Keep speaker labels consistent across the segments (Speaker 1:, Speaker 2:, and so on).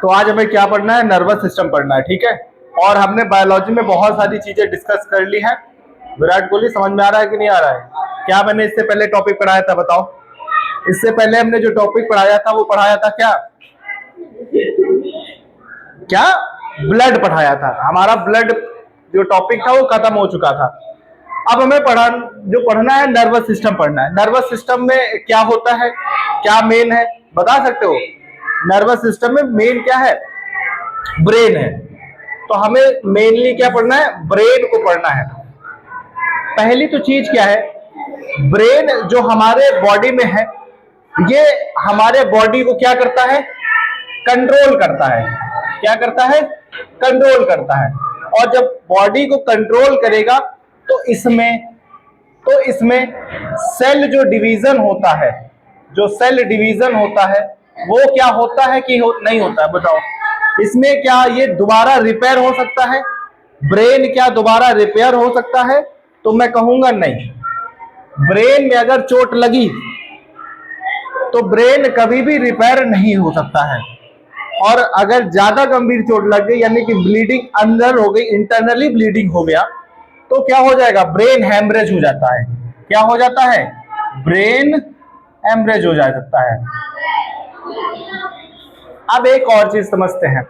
Speaker 1: तो आज हमें क्या पढ़ना है? नर्वस सिस्टम पढ़ना है, ठीक है। और हमने बायोलॉजी में बहुत सारी चीजें डिस्कस कर ली हैं। विराट कोहली, समझ में आ रहा है कि नहीं आ रहा है? क्या मैंने इससे पहले टॉपिक पढ़ाया था बताओ? इससे पहले हमने जो टॉपिक पढ़ाया था वो पढ़ाया था क्या? क्या? ब्लड पढ़ाया था। हमारा ब्लड जो टॉपिक था वो खत्म हो चुका था। अब हमें पढ़ना है नर्वस सिस्टम पढ़ना है। नर्वस सिस्टम में क्या होता है, क्या मेन है, बता सकते हो? नर्वस सिस्टम में मेन क्या है? ब्रेन है। तो हमें मेनली क्या पढ़ना है? ब्रेन को पढ़ना है। पहली तो चीज क्या है, ब्रेन जो हमारे बॉडी में है, ये हमारे बॉडी को क्या करता है? कंट्रोल करता है। क्या करता है? कंट्रोल करता है। और जब बॉडी को कंट्रोल करेगा तो इसमें सेल जो डिवीजन होता है, जो सेल डिवीजन होता है वो क्या होता है कि नहीं होता है? बताओ। इसमें क्या ये दोबारा रिपेयर हो सकता है? ब्रेन क्या दोबारा रिपेयर हो सकता है? तो मैं कहूंगा नहीं। ब्रेन में अगर चोट लगी तो ब्रेन कभी भी रिपेयर नहीं हो सकता है। और अगर ज्यादा गंभीर चोट लग गई, यानी कि ब्लीडिंग अंदर हो गई, इंटरनली ब्लीडिंग हो गया, तो क्या हो जाएगा? ब्रेन हैमरेज हो जाता है। क्या हो जाता है? ब्रेन हैमरेज हो जा सकता है। अब एक और चीज समझते हैं,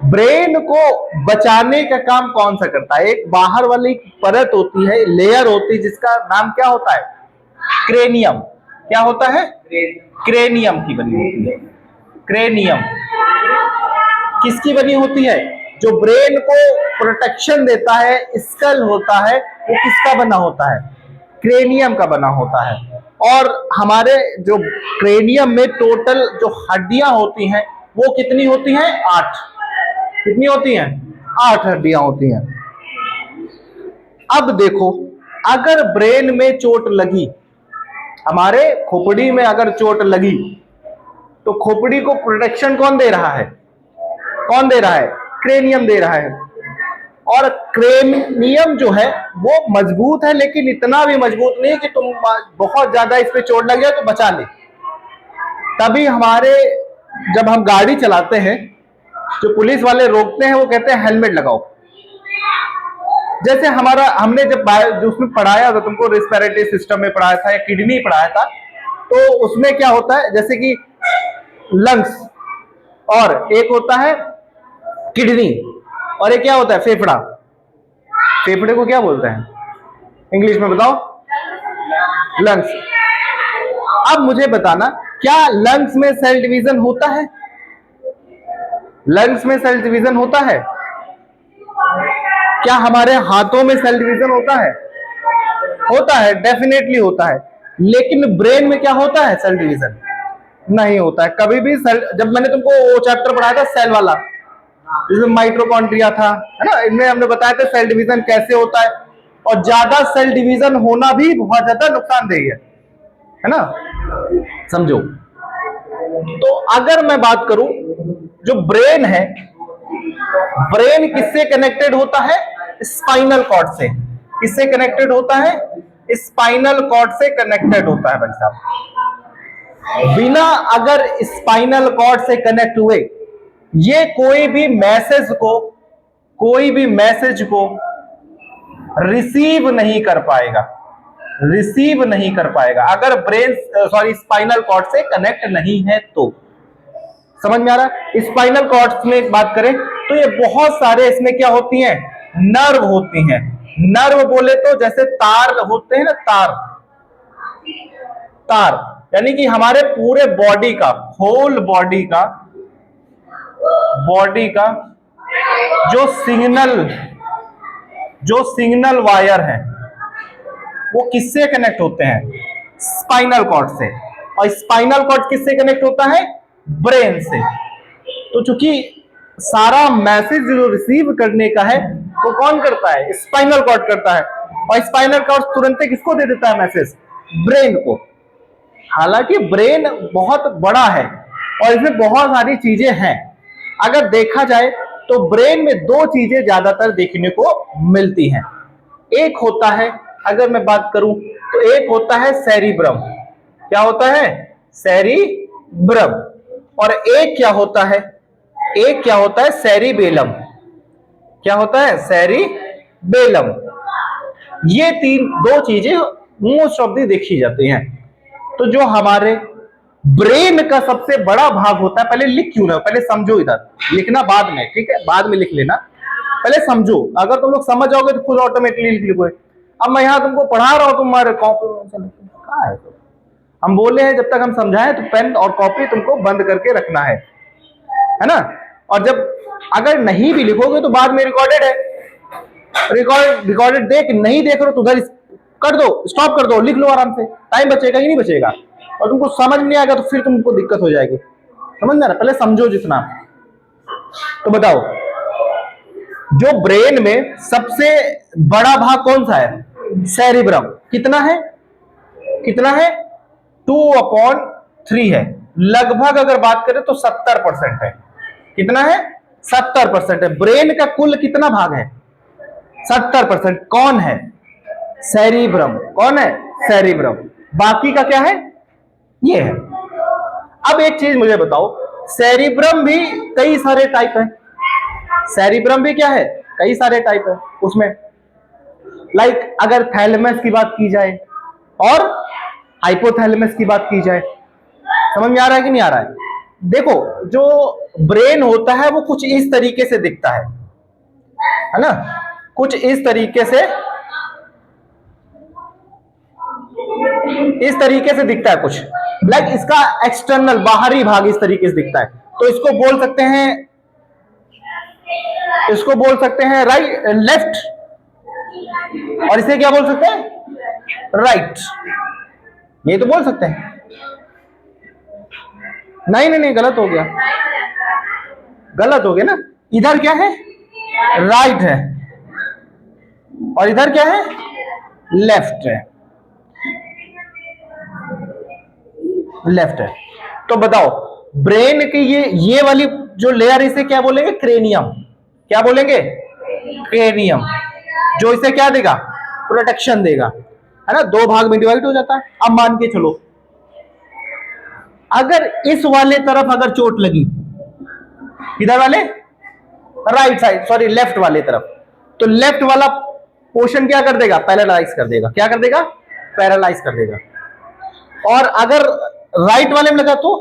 Speaker 1: ब्रेन को बचाने का काम कौन सा करता है? एक बाहर वाली परत होती है, लेयर होती है, जिसका नाम क्या होता है? क्रेनियम। क्या होता है? क्रेनियम की बनी होती है। क्रेनियम किसकी बनी होती है? जो ब्रेन को प्रोटेक्शन देता है, स्कल होता है, वो किसका बना होता है? क्रेनियम का बना होता है। और हमारे जो क्रेनियम में टोटल जो हड्डियां होती हैं वो कितनी होती हैं? 8। कितनी होती हैं? 8 हड्डियां होती हैं। अब देखो, अगर ब्रेन में चोट लगी, हमारे खोपड़ी में अगर चोट लगी, तो खोपड़ी को प्रोटेक्शन कौन दे रहा है? कौन दे रहा है? क्रेनियम दे रहा है। और क्रेनियम जो है वो मजबूत है, लेकिन इतना भी मजबूत नहीं कि तुम बहुत ज्यादा इस पे चोट लग जाए तो बचा ले। तभी जब हम गाड़ी चलाते हैं, जो पुलिस वाले रोकते हैं, वो कहते हैं हेलमेट लगाओ। जैसे हमने जो उसमें पढ़ाया था, तुमको रेस्पिरेटरी सिस्टम में पढ़ाया था या किडनी पढ़ाया था, तो उसमें क्या होता है, जैसे कि लंग्स, और एक होता है किडनी, और एक क्या होता है? फेफड़ा। फेफड़े को क्या बोलते हैं इंग्लिश में? बताओ। लंग्स। अब मुझे बताना, क्या लंग्स में सेल डिवीजन होता है? लंग्स में सेल डिवीजन होता है? क्या हमारे हाथों में सेल डिवीजन होता है? होता है, डेफिनेटली होता है। लेकिन ब्रेन में क्या होता है? सेल डिवीजन नहीं होता है कभी भी। सेल, जब मैंने तुमको वो चैप्टर पढ़ाया था सेल वाला, जिसमें माइटोकॉन्ड्रिया था, है ना, इनमें हमने बताया था सेल डिवीजन कैसे होता है। और ज्यादा सेल डिवीजन होना भी बहुत ज्यादा नुकसानदेही है ना, समझो। तो अगर मैं बात करूं, जो ब्रेन है, ब्रेन किससे कनेक्टेड होता है? स्पाइनल कॉर्ड से। किससे कनेक्टेड होता है? स्पाइनल कॉर्ड से कनेक्टेड होता है भाई साहब। बिना अगर स्पाइनल कॉर्ड से कनेक्ट हुए, ये कोई भी मैसेज को रिसीव नहीं कर पाएगा अगर स्पाइनल कॉर्ड से कनेक्ट नहीं है तो। समझ में आ रहा है? स्पाइनल कॉर्ड में बात करें तो ये बहुत सारे, इसमें क्या होती हैं? नर्व होती हैं। नर्व बोले तो जैसे तार होते हैं ना, तार, यानी कि हमारे पूरे बॉडी का, होल बॉडी का जो सिग्नल वायर है वो किससे कनेक्ट होते हैं? स्पाइनल कॉर्ड से। और स्पाइनल कॉर्ड किससे कनेक्ट होता है? ब्रेन से। तो चूंकि सारा मैसेज जो रिसीव करने का है वो कौन करता है? स्पाइनल कॉर्ड करता है। और स्पाइनल कॉर्ड तुरंत किसको दे देता है मैसेज? ब्रेन को। हालांकि ब्रेन बहुत बड़ा है और इसमें बहुत सारी चीजें हैं। अगर देखा जाए तो ब्रेन में 2 चीजें ज्यादातर देखने को मिलती हैं। एक होता है, अगर मैं बात करूं तो एक होता है सेरिब्रम। क्या होता है? सेरिब्रम। और एक क्या होता है, एक क्या होता है, सेरिबेलम। क्या होता है, सेरिबेलम। ये दो चीजें मोस्ट ऑफ दी देखी जाती हैं। तो जो हमारे ब्रेन का सबसे बड़ा भाग होता है, पहले लिख क्यों रहे हो, पहले समझो, इधर लिखना बाद में, ठीक है, बाद में लिख लेना, पहले समझो। अगर तुम लोग समझ जाओगे तो खुद ऑटोमेटिकली लिख लोगे। अब मैं यहां तुमको पढ़ा रहा हूं, तुम्हारे कॉपी कहां है? हम बोले हैं जब तक हम समझाएं तो पेन और कॉपी तुमको बंद करके रखना है ना। और जब अगर नहीं भी लिखोगे तो बाद में रिकॉर्डेड है, रिकॉर्डेड देख, नहीं देख रहे हो तो उधर कर दो, स्टॉप कर दो, लिख लो आराम से, टाइम बचेगा ही नहीं बचेगा। और तुमको समझ नहीं आएगा तो फिर तुमको दिक्कत हो जाएगी, समझना ना, पहले समझो जितना। तो बताओ, जो ब्रेन में सबसे बड़ा भाग कौन सा है, सेरिब्रम। कितना है, कितना है, 2/3 है। लगभग अगर बात करें तो 70% है। कितना है, 70% है। ब्रेन का कुल कितना भाग है, 70%। कौन है, सेरिब्रम। कौन है, सेरिब्रम। बाकी का क्या है, ये है। अब एक चीज मुझे बताओ, सेरिब्रम भी कई सारे टाइप है। सेरिब्रम भी क्या है, कई सारे टाइप है उसमें। लाइक अगर थैलेमस की बात की जाए और हाइपोथैलेमस की बात की जाए, समझ में आ रहा है कि नहीं आ रहा है? देखो, जो ब्रेन होता है वो कुछ इस तरीके से दिखता है ना, कुछ इस तरीके से, इस तरीके से दिखता है कुछ। लाइक इसका एक्सटर्नल, बाहरी भाग इस तरीके से दिखता है। तो इसको बोल सकते हैं, इसको बोल सकते हैं राइट, लेफ्ट, और इसे क्या बोल सकते हैं, राइट। ये तो बोल सकते हैं। नहीं नहीं नहीं, गलत हो गया, गलत हो गया ना। इधर क्या है, राइट है, और इधर क्या है, लेफ्ट है, लेफ्ट है। तो बताओ, ब्रेन की ये वाली जो लेयर, इसे क्या बोलेंगे, क्रेनियम। क्या बोलेंगे, क्रेनियम। जो इसे क्या देगा, प्रोटेक्शन देगा, है ना। दो भाग में डिवाइड हो जाता है। अब मान के चलो, अगर इस वाले तरफ अगर चोट लगी, इधर वाले, राइट साइड, सॉरी लेफ्ट वाले तरफ, तो लेफ्ट वाला पोर्शन क्या कर देगा, पैरालाइज कर देगा। क्या कर देगा, पैरालाइज कर देगा। और अगर राइट वाले में लगा तो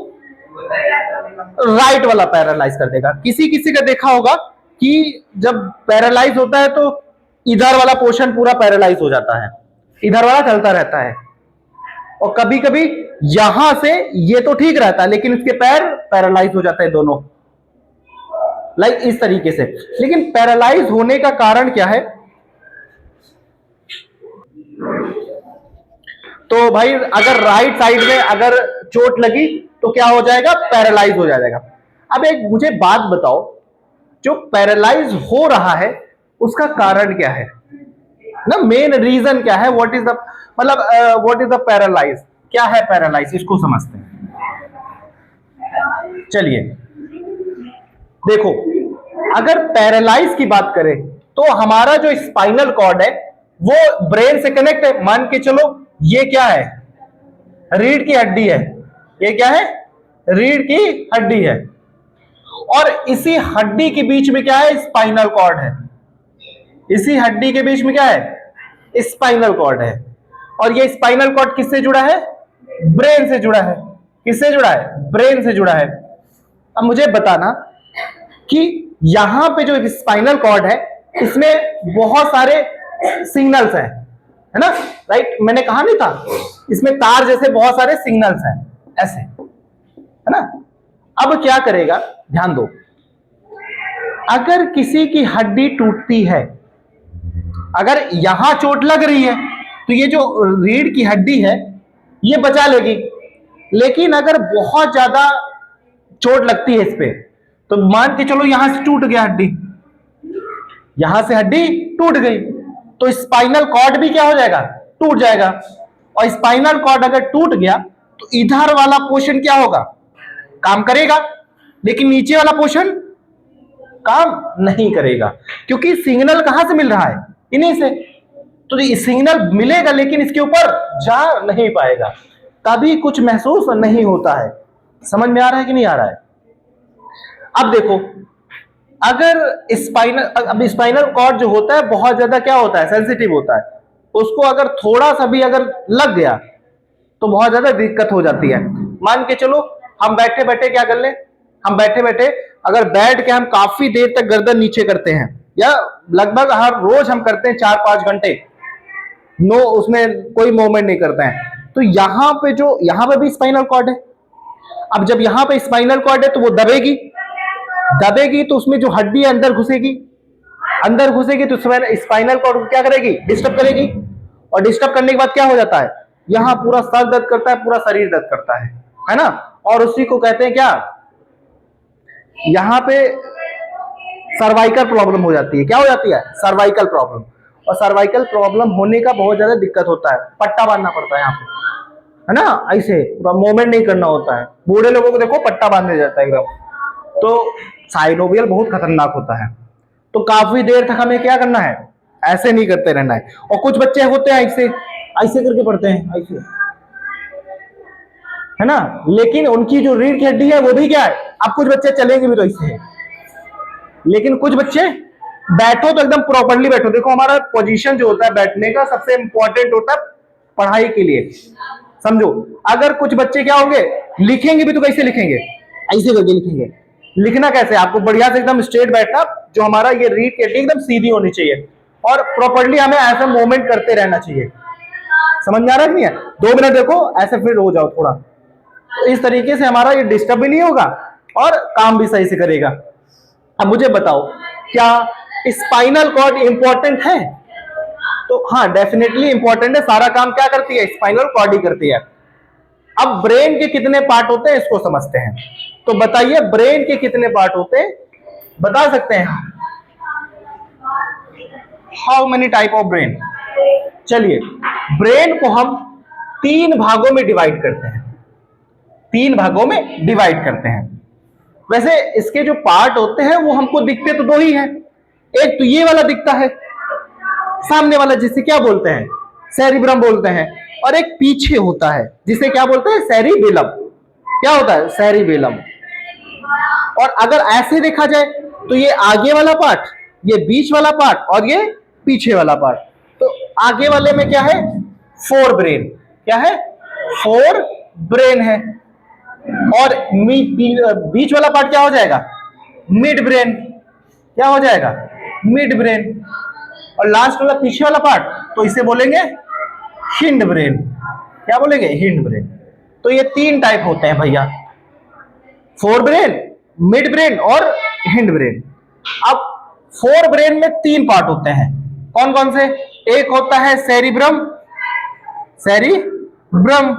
Speaker 1: राइट वाला पैरालाइज कर देगा। किसी किसी का देखा होगा कि जब पैरालाइज होता है तो इधर वाला पोर्शन पूरा पैरालाइज हो जाता है, इधर वाला चलता रहता है। और कभी कभी यहां से ये तो ठीक रहता है, लेकिन इसके पैर पैरालाइज हो जाते हैं दोनों, लाइक इस तरीके से। लेकिन पैरालाइज होने का कारण क्या है, तो भाई अगर राइट साइड में अगर चोट लगी तो क्या हो जाएगा, पैरालाइज हो जाएगा। अब एक मुझे बात बताओ, जो पैरालाइज हो रहा है उसका कारण क्या है ना, मेन रीजन क्या है, व्हाट इज द, मतलब व्हाट इज द पैरालाइज, क्या है पैरालाइज, इसको समझते हैं। चलिए देखो, अगर पैरालाइज की बात करें तो हमारा जो स्पाइनल कॉर्ड है वो ब्रेन से कनेक्ट है। मान के चलो ये क्या है, रीढ़ की हड्डी है। ये क्या है, रीढ़ की हड्डी है। और इसी हड्डी के बीच में क्या है, स्पाइनल कॉर्ड है। इसी हड्डी के बीच में क्या है, स्पाइनल कॉर्ड है। और ये स्पाइनल कॉर्ड किससे जुड़ा है, ब्रेन से जुड़ा है। किससे जुड़ा है, ब्रेन से जुड़ा है। अब मुझे बताना कि यहां पे जो स्पाइनल कॉर्ड है इसमें बहुत सारे सिग्नल्स हैं, है ना, राइट। मैंने कहा नहीं था, इसमें तार जैसे बहुत सारे सिग्नल्स हैं ऐसे, है ना। अब क्या करेगा, ध्यान दो, अगर किसी की हड्डी टूटती है, अगर यहां चोट लग रही है तो ये जो रीढ़ की हड्डी है ये बचा लेगी। लेकिन अगर बहुत ज्यादा चोट लगती है इस पे, तो मान के चलो यहां से टूट गया हड्डी, यहां से हड्डी टूट गई, तो स्पाइनल कॉर्ड भी क्या हो जाएगा, टूट जाएगा। और स्पाइनल कॉर्ड अगर टूट गया तो इधर वाला पोर्शन क्या होगा, काम करेगा, लेकिन नीचे वाला पोर्शन काम नहीं करेगा, क्योंकि सिग्नल कहां से मिल रहा है, इन्हीं से। तो ये सिग्नल मिलेगा लेकिन इसके ऊपर जा नहीं पाएगा। तभी कुछ महसूस नहीं होता है। समझ में आ रहा है कि नहीं आ रहा है? अब देखो, अगर स्पाइनल कॉर्ड जो होता है बहुत ज्यादा क्या होता है, सेंसिटिव होता है। उसको अगर थोड़ा सा भी अगर लग गया तो बहुत ज्यादा दिक्कत हो जाती है। मान के चलो हम बैठे बैठे क्या कर ले, हम बैठे बैठे अगर बैठ के हम काफी देर तक गर्दन नीचे करते हैं, या लगभग हर रोज हम करते हैं 4-5 घंटे, नो उसमें कोई मूवमेंट नहीं करते हैं, तो यहाँ पे भी स्पाइनल कॉर्ड है। अब जब यहाँ पे स्पाइनल कॉर्ड है तो वो दबेगी, दबेगी तो उसमें जो हड्डी है अंदर घुसेगी, अंदर घुसेगी तो स्पाइनल कॉर्ड को क्या करेगी, डिस्टर्ब करेगी। और डिस्टर्ब करने के बाद क्या हो जाता है, यहां पूरा सर दर्द करता है, पूरा शरीर दर्द करता है ना। और उसी को कहते हैं क्या, यहां पे सर्वाइकल प्रॉब्लम हो जाती है। क्या हो जाती है, सर्वाइकल प्रॉब्लम। और सर्वाइकल प्रॉब्लम होने का बहुत ज्यादा दिक्कत होता है, पट्टा बांधना पड़ता है यहाँ पे, है ना, ऐसे पूरा मूवमेंट नहीं करना होता है। बूढ़े लोगों को देखो पट्टा बांध दिया जाता है एकदम। तो साइनोवियल बहुत खतरनाक होता है, तो काफी देर तक हमें क्या करना है, ऐसे नहीं करते रहना है। और कुछ बच्चे होते हैं ऐसे ऐसे करके पढ़ते हैं, ऐसे, है ना, लेकिन उनकी जो रीढ़ की हड्डी है वो भी क्या है, अब कुछ बच्चे चलेंगे भी तो ऐसे है, लेकिन कुछ बच्चे बैठो तो एकदम प्रॉपरली बैठो। देखो हमारा पोजीशन जो होता है बैठने का सबसे इंपॉर्टेंट होता है पढ़ाई के लिए, समझो। अगर कुछ बच्चे क्या होंगे, लिखेंगे भी तो कैसे लिखेंगे, ऐसे करके लिखेंगे। लिखना कैसे, आपको बढ़िया से एकदम स्ट्रेट बैठना, जो हमारा ये रीढ़ की हड्डी एकदम सीधी होनी चाहिए, और प्रॉपरली हमें ऐसा मूवमेंट करते रहना चाहिए। समझ में आ रहा है कि नहीं है? 2 मिनट देखो ऐसे, फिर हो जाओ थोड़ा, तो इस तरीके से हमारा ये डिस्टर्ब भी नहीं होगा और काम भी सही से करेगा। अब मुझे बताओ, क्या स्पाइनल कॉर्ड इंपॉर्टेंट है? तो हाँ, डेफिनेटली इंपॉर्टेंट है। सारा काम क्या करती है, स्पाइनल कॉर्ड ही करती है। अब ब्रेन के कितने पार्ट होते हैं इसको समझते हैं। तो बताइए ब्रेन के कितने पार्ट होते हैं, बता सकते हैं? How many type of brain? चलिए, ब्रेन को हम 3 भागों में डिवाइड करते हैं, 3 भागों में डिवाइड करते हैं। वैसे इसके जो पार्ट होते हैं वो हमको दिखते तो 2 ही हैं। एक तो ये वाला दिखता है सामने वाला, जिसे क्या बोलते हैं, सेरिब्रम बोलते हैं। और एक पीछे होता है जिसे क्या बोलते हैं, सेरिबेलम। क्या होता है, सेरिबेलम। और अगर ऐसे देखा जाए तो ये आगे वाला पार्ट, ये बीच वाला पार्ट और ये पीछे वाला पार्ट। तो आगे वाले में क्या है, 4 ब्रेन। क्या है, 4 ब्रेन है। और बीच वाला पार्ट क्या हो जाएगा, मिड ब्रेन। क्या हो जाएगा, मिड ब्रेन। और लास्ट वाला पीछे वाला पार्ट, तो इसे बोलेंगे हिंड ब्रेन। क्या बोलेंगे, हिंड ब्रेन। तो ये 3 टाइप होते हैं भैया, 4 ब्रेन, मिड ब्रेन और हिंड ब्रेन। अब 4 ब्रेन में 3 पार्ट होते हैं, कौन कौन से? एक होता है सेरिब्रम, सेरिब्रम,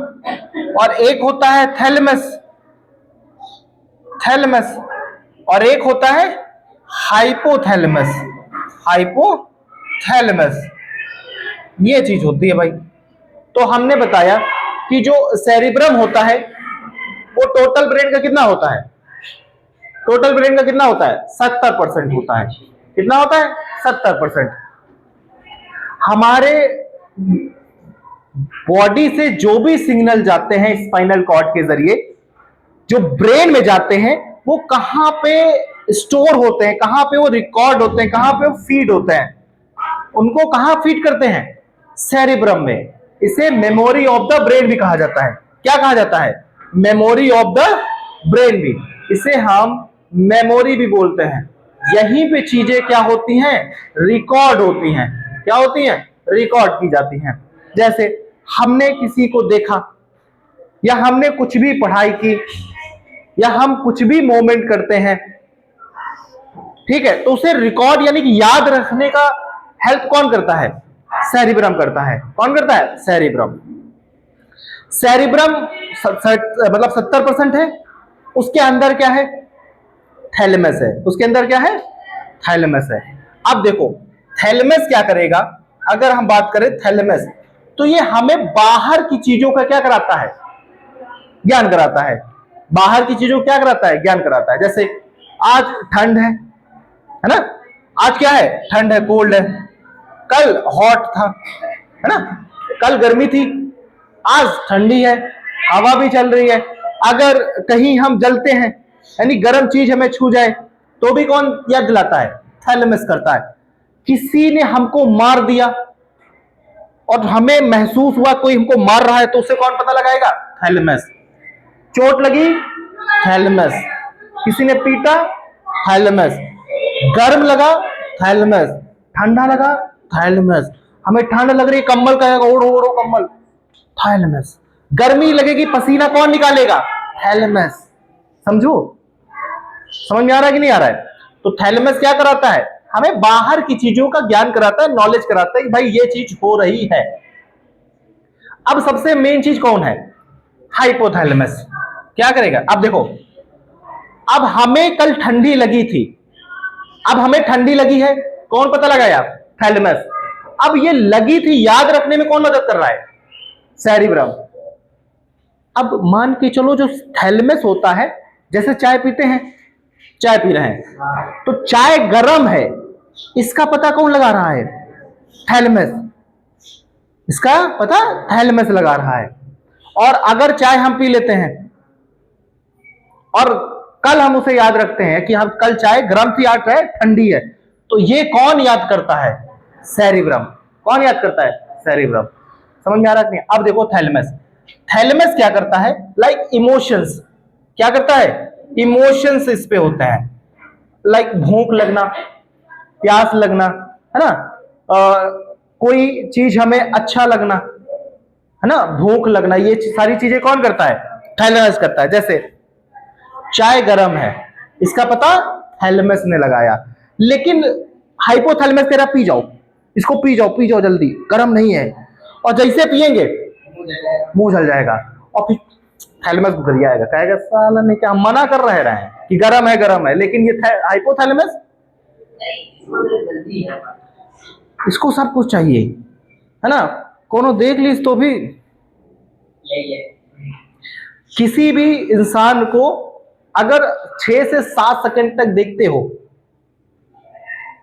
Speaker 1: और एक होता है थैलेमस, थैलेमस, और एक होता है हाइपोथैलेमस, हाइपोथैलेमस। ये चीज होती है भाई। तो हमने बताया कि जो सेरिब्रम होता है वो टोटल ब्रेन का कितना होता है, टोटल ब्रेन का कितना होता है, 70% होता है। कितना होता है, 70%। हमारे बॉडी से जो भी सिग्नल जाते हैं स्पाइनल कॉर्ड के जरिए, जो ब्रेन में जाते हैं, वो कहां पे स्टोर होते हैं, कहां पे वो रिकॉर्ड होते हैं, कहां पे वो फीड होते हैं? उनको कहां फीड करते हैं, सेरिब्रम में। इसे मेमोरी ऑफ द ब्रेन भी कहा जाता है। क्या कहा जाता है, मेमोरी ऑफ द ब्रेन भी। इसे हम मेमोरी भी बोलते हैं। यहीं पे चीजें क्या होती हैं, रिकॉर्ड होती हैं। क्या होती हैं, रिकॉर्ड की जाती हैं। जैसे हमने किसी को देखा, या हमने कुछ भी पढ़ाई की, या हम कुछ भी मूवमेंट करते हैं, ठीक है, तो उसे रिकॉर्ड यानी कि याद रखने का हेल्प कौन करता है, सेरिब्रम करता है। कौन करता है, सेरिब्रम। सेरिब्रम मतलब 70% है। उसके अंदर क्या है, थैलेमस है। उसके अंदर क्या है, थैलेमस है। अब देखो थैलेमस क्या करेगा, अगर हम बात करें थैलेमस, तो ये हमें बाहर की चीजों का क्या कराता है, ज्ञान कराता है। बाहर की चीजों क्या कराता है, ज्ञान कराता है। जैसे आज ठंड है ना, आज क्या है, ठंड है, कोल्ड है। कल हॉट था, है ना, कल गर्मी थी, आज ठंडी है। हवा भी चल रही है। अगर कहीं हम जलते हैं, यानी गर्म चीज हमें छू जाए, तो भी कौन याद दिलाता है? थैलेमस करता है। किसी ने हमको मार दिया और हमें महसूस हुआ कोई हमको मार रहा है, तो उसे कौन पता लगाएगा? थैलेमस। चोट लगी, थैलेमस। किसी ने पीटा, थैलेमस। गर्म लगा, थैलेमस। ठंडा लगा, थैलेमस। हमें ठंड लग रही, कंबल कहेगा ओढ़ो ओढ़ो कंबल, थैलेमस। गर्मी लगेगी, पसीना कौन निकालेगा? थैलेमस। समझो, समझ में आ रहा है कि नहीं आ रहा है? तो थैलेमस क्या कराता है? हमें बाहर की चीजों का ज्ञान कराता है, नॉलेज कराता है कि भाई ये चीज हो रही है। अब सबसे मेन चीज कौन है? हाइपोथैलेमस। क्या करेगा? अब देखो, अब हमें कल ठंडी लगी थी, अब हमें ठंडी लगी है, कौन पता लगाया? थैलेमस। अब ये लगी थी याद रखने में कौन मदद कर रहा है? सेरिब्रम। अब मान के चलो जो थैलेमस होता है, जैसे चाय पीते हैं, चाय पी रहे हैं तो चाय गर्म है, इसका पता कौन लगा रहा है? थैलेमस। इसका पता थैलेमस लगा रहा है। और अगर चाय हम पी लेते हैं और कल हम उसे याद रखते हैं कि हम कल चाय गर्म थी, आज चाय ठंडी है, तो ये कौन याद करता है? सेरिब्रम। कौन याद करता है? सेरिब्रम। समझ में आ रहा है? नहीं? अब देखो थैलेमस। थैलेमस क्या करता है? Like emotions. क्या करता है? इमोशंस इस पे होते हैं, लाइक भूख लगना, प्यास लगना, है ना, कोई चीज हमें अच्छा लगना, है ना, भूख लगना, ये सारी चीजें कौन करता है? थैलेमस करता है। जैसे चाय गर्म है, इसका पता थैलेमस ने लगाया, लेकिन हाइपोथैलेमस कह रहा पी जाओ, इसको पी जाओ जल्दी, गर्म नहीं है। और जैसे पिएंगे मुंह जल जाएगा, और फिर थैलेमस गुजर आएगा, कहेगा साला ने क्या मना कर रहे हैं कि गर्म है, लेकिन ये हाइपोथैलेमस इसको सब कुछ चाहिए, है ना। कोनो देख ली तो भी, किसी भी इंसान को अगर 6 से 7 सेकंड तक देखते हो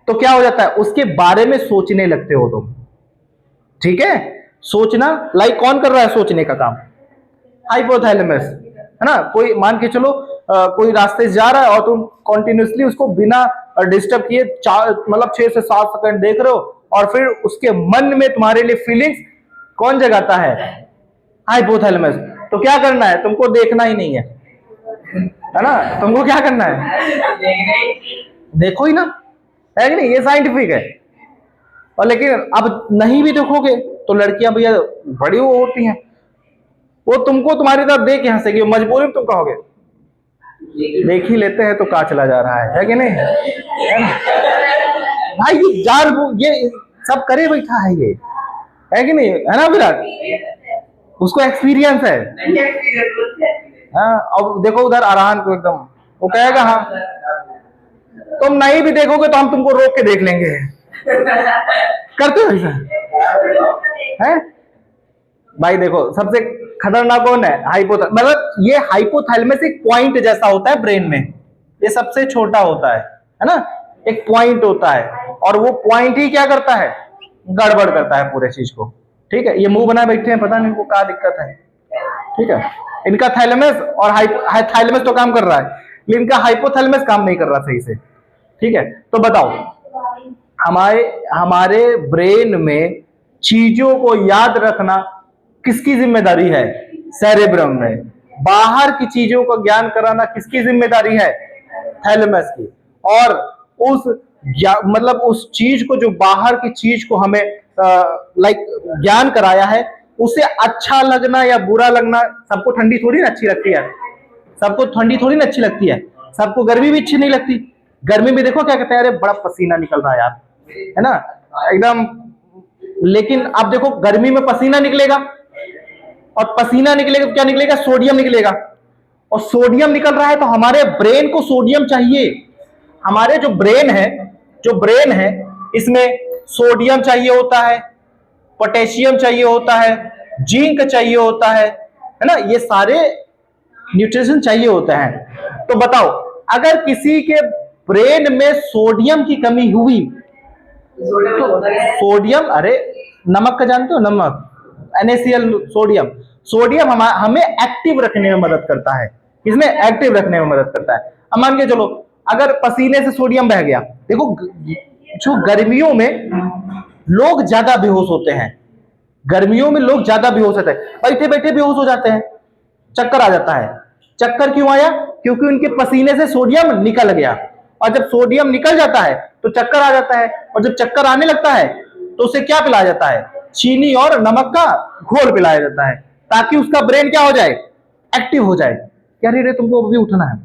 Speaker 1: तो क्या हो जाता है? उसके बारे में सोचने लगते हो तुम। ठीक है, सोचना, लाइक कौन कर रहा है सोचने का काम? हाइपोथैलेमस, है ना। कोई मान के चलो कोई रास्ते से जा रहा है और तुम कॉन्टिन्यूसली उसको बिना डिस्टर्ब किए मतलब 6 से 7 सेकंड देख रहे हो, और फिर उसके मन में तुम्हारे लिए फीलिंग्स कौन जगाता है? हाइपोथैलेमस। तो क्या करना है? तुमको देखना ही नहीं है ना। तुमको क्या करना है? देखो ही ना, है कि नहीं? ये साइंटिफिक है। और लेकिन अब नहीं भी देखोगे तो लड़कियां भैया बड़ी वो होती हैं, वो तुमको तुम्हारी तरफ देख के हंसेगी, मजबूरी में तुम कहोगे देख ही लेते हैं तो कहाँ चला जा रहा है कि नहीं? है ना भाई, ये जान ये सब करे बैठा है, ये है कि नहीं? है ना विराट, उसको एक्सपीरियंस है। हाँ, और देखो उधर अरहान को एकदम, वो कहेगा हाँ तुम नहीं भी देखोगे तो हम तुमको रोक के देख लेंगे। करते हो ऐसा? है भाई देखो, सबसे खतरनाक कौन है? मतलब ये हाइपोथैलेमस एक पॉइंट जैसा होता है ब्रेन में, ये सबसे छोटा होता है ना, एक पॉइंट होता है, और वो पॉइंट ही क्या करता है? गड़बड़ करता है पूरे चीज को। ठीक है, ये मुंह बना बैठे हैं, पता नहीं इनको क्या दिक्कत है। ठीक है, इनका थैलेमस और थाइलेमस तो काम कर रहा है, लेकिन इनका हाइपोथैलेमस काम नहीं कर रहा सही से। ठीक है, तो बताओ हमारे ब्रेन में चीजों को याद रखना किसकी जिम्मेदारी है? सेरेब्रम में। बाहर की चीजों का ज्ञान कराना किसकी जिम्मेदारी है? थैलेमस की। और उस मतलब उस चीज को, जो बाहर की चीज को हमें लाइक ज्ञान कराया है, उसे अच्छा लगना या बुरा लगना, सबको ठंडी थोड़ी ना अच्छी लगती है, सबको ठंडी थोड़ी ना अच्छी लगती है, सबको गर्मी भी अच्छी नहीं लगती। गर्मी में देखो क्या कहते हैं, अरे बड़ा पसीना निकल रहा है यार, है ना, एकदम। लेकिन अब देखो गर्मी में पसीना निकलेगा, और पसीना निकलेगा तो क्या निकलेगा? सोडियम निकलेगा, और सोडियम निकल रहा है तो हमारे ब्रेन को सोडियम चाहिए। हमारे जो ब्रेन है इसमें सोडियम चाहिए होता है, पोटेशियम चाहिए होता है, जिंक चाहिए होता है ना, ये सारे न्यूट्रिशन चाहिए होते हैं। तो बताओ, अगर किसी के ब्रेन में सोडियम की कमी हुई तो सोडियम, अरे नमक का जानते हो, नमक NaCl सोडियम, सोडियम हमें एक्टिव रखने में मदद करता है। किसमें? एक्टिव रखने में मदद करता है। अब मान के चलो अगर पसीने से सोडियम बह गया, देखो जो गर्मियों में लोग ज्यादा बेहोश होते हैं, गर्मियों में लोग ज्यादा बेहोश होते हैं, बैठे बैठे बेहोश हो जाते हैं, चक्कर आ जाता है। चक्कर क्यों आया? क्योंकि उनके पसीने से सोडियम निकल गया, और जब सोडियम निकल जाता है तो चक्कर आ जाता है, और जब चक्कर आने लगता है तो उसे क्या पिलाया जाता है? चीनी और नमक का घोल पिलाया जाता है, ताकि उसका ब्रेन क्या हो जाए? एक्टिव हो जाए। क्या रे तुमको अभी उठना है,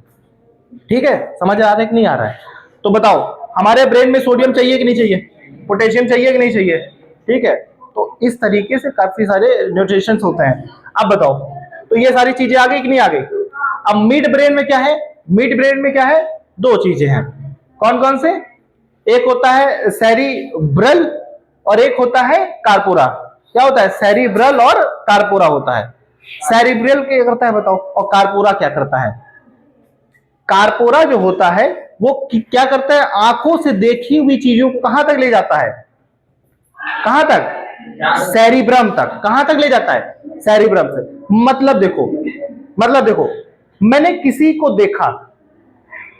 Speaker 1: ठीक है? समझ आ रहा है कि नहीं आ रहा है? तो बताओ हमारे ब्रेन में सोडियम चाहिए कि नहीं चाहिए? पोटेशियम चाहिए कि नहीं चाहिए? ठीक है, तो इस तरीके से काफी सारे न्यूट्रिशंस होते हैं। अब बताओ, तो ये सारी चीजें आ गई कि नहीं आ गई? अब मिड ब्रेन में क्या है? मिड ब्रेन में क्या है? दो चीजें हैं। कौन कौन से? एक होता है सेरिब्रल और एक होता है कार्पोरा। क्या होता है? सेरिब्रल और कार्पोरा होता है। सेरिब्रल क्या करता है बताओ, और कार्पोरा क्या करता है? कार्पोरा जो होता है वो क्या करता है? आंखों से देखी हुई चीजों को कहां तक ले जाता है? कहां तक? सेरिब्रम तक। कहां तक ले जाता है? सेरिब्रम से। मतलब देखो मैंने किसी को देखा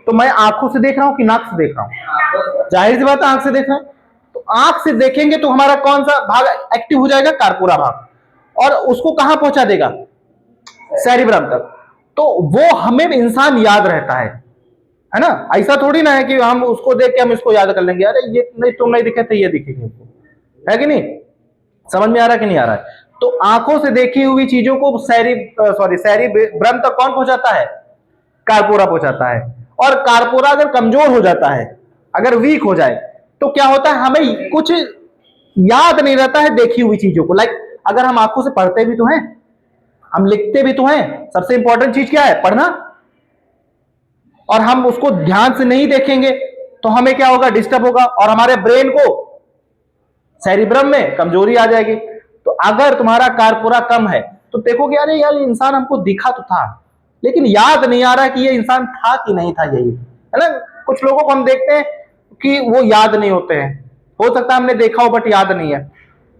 Speaker 1: तो मैं आंखों से देख रहा हूं कि नाक से देख रहा हूं? जाहिर सी बात है आंख से देख रहे हैं। तो आंख से देखेंगे तो हमारा कौन सा भाग एक्टिव हो जाएगा? कार्पोरा भाग, और उसको कहां पहुंचा देगा? सेरिब्रम तक। तो वो हमें इंसान याद रहता है ना? ऐसा थोड़ी ना है कि हम उसको देख के हम इसको याद कर लेंगे, अरे ये नहीं तुम नहीं दिखे थे ये दिखेंगे, है कि नहीं? समझ में आ रहा है कि नहीं आ रहा है? तो आंखों से देखी हुई चीजों को सेरिब्रम तक कौन पहुंचाता है? कार्पोरा पहुंचाता है। और कार्पोरा अगर कमजोर हो जाता है, अगर वीक हो जाए, तो क्या होता है? हमें कुछ याद नहीं रहता है देखी हुई चीजों को। लाइक अगर हम आंखों से पढ़ते भी तो हैं, हम लिखते भी तो हैं, सबसे इंपॉर्टेंट चीज क्या है? पढ़ना। और हम उसको ध्यान से नहीं देखेंगे तो हमें क्या होगा? डिस्टर्ब होगा, और हमारे ब्रेन को सेरिब्रम में कमजोरी आ जाएगी। तो अगर तुम्हारा कार्पोरा कम है तो देखोगे अरे यार ये इंसान हमको दिखा तो था, लेकिन याद नहीं आ रहा कि ये इंसान था कि नहीं था, यही है ना? कुछ लोगों को हम देखते हैं कि वो याद नहीं होते हैं, हो सकता है हमने देखा हो बट याद नहीं है।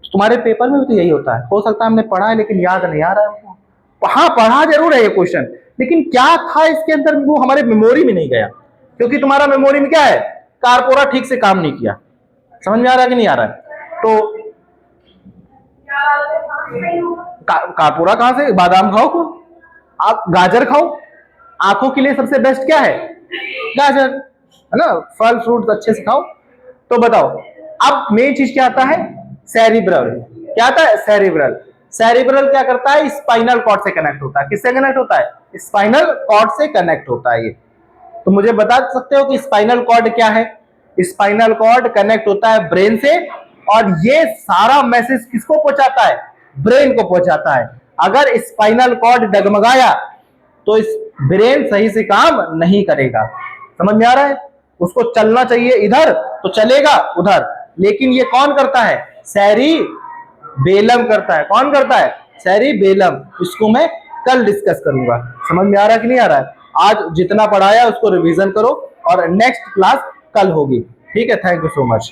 Speaker 1: तुम्हारे पेपर में भी तो यही होता है, हो सकता है हमने पढ़ा है लेकिन याद नहीं आ रहा है। हाँ पढ़ा जरूर है ये क्वेश्चन, लेकिन क्या था इसके अंदर वो हमारे मेमोरी में नहीं गया, क्योंकि तुम्हारा मेमोरी में क्या है? कार्पोरा ठीक से काम नहीं किया। समझ में आ रहा है कि नहीं आ रहा है? तो कार्पोरा कहां से? बादाम खाओ को, आप गाजर खाओ, आंखों के लिए सबसे बेस्ट क्या है? गाजर, है ना? फल फ्रूट अच्छे से खाओ। तो बताओ अब मेन चीज क्या आता है? सेरिब्रल। क्या आता है? सेरिब्रल। सेरिब्रल क्या करता है? स्पाइनल कॉर्ड से कनेक्ट होता है। किससे कनेक्ट होता है? स्पाइनल कॉर्ड से कनेक्ट होता है ये। तो मुझे बता सकते हो कि स्पाइनल कॉर्ड क्या है? स्पाइनल कॉर्ड कनेक्ट होता है ब्रेन से, और ये सारा मैसेज किसको पहुंचाता है? ब्रेन को पहुंचाता है। अगर स्पाइनल कॉर्ड डगमगाया तो इस ब्रेन सही से काम नहीं करेगा। समझ में आ रहा है? उसको चलना चाहिए इधर तो चलेगा उधर, लेकिन ये कौन करता है? सेरिबेलम करता है। कौन करता है? सेरिबेलम। इसको मैं कल डिस्कस करूंगा। समझ में आ रहा है कि नहीं आ रहा है? आज जितना पढ़ाया उसको रिवीजन करो, और नेक्स्ट क्लास कल होगी। ठीक है, थैंक यू सो मच।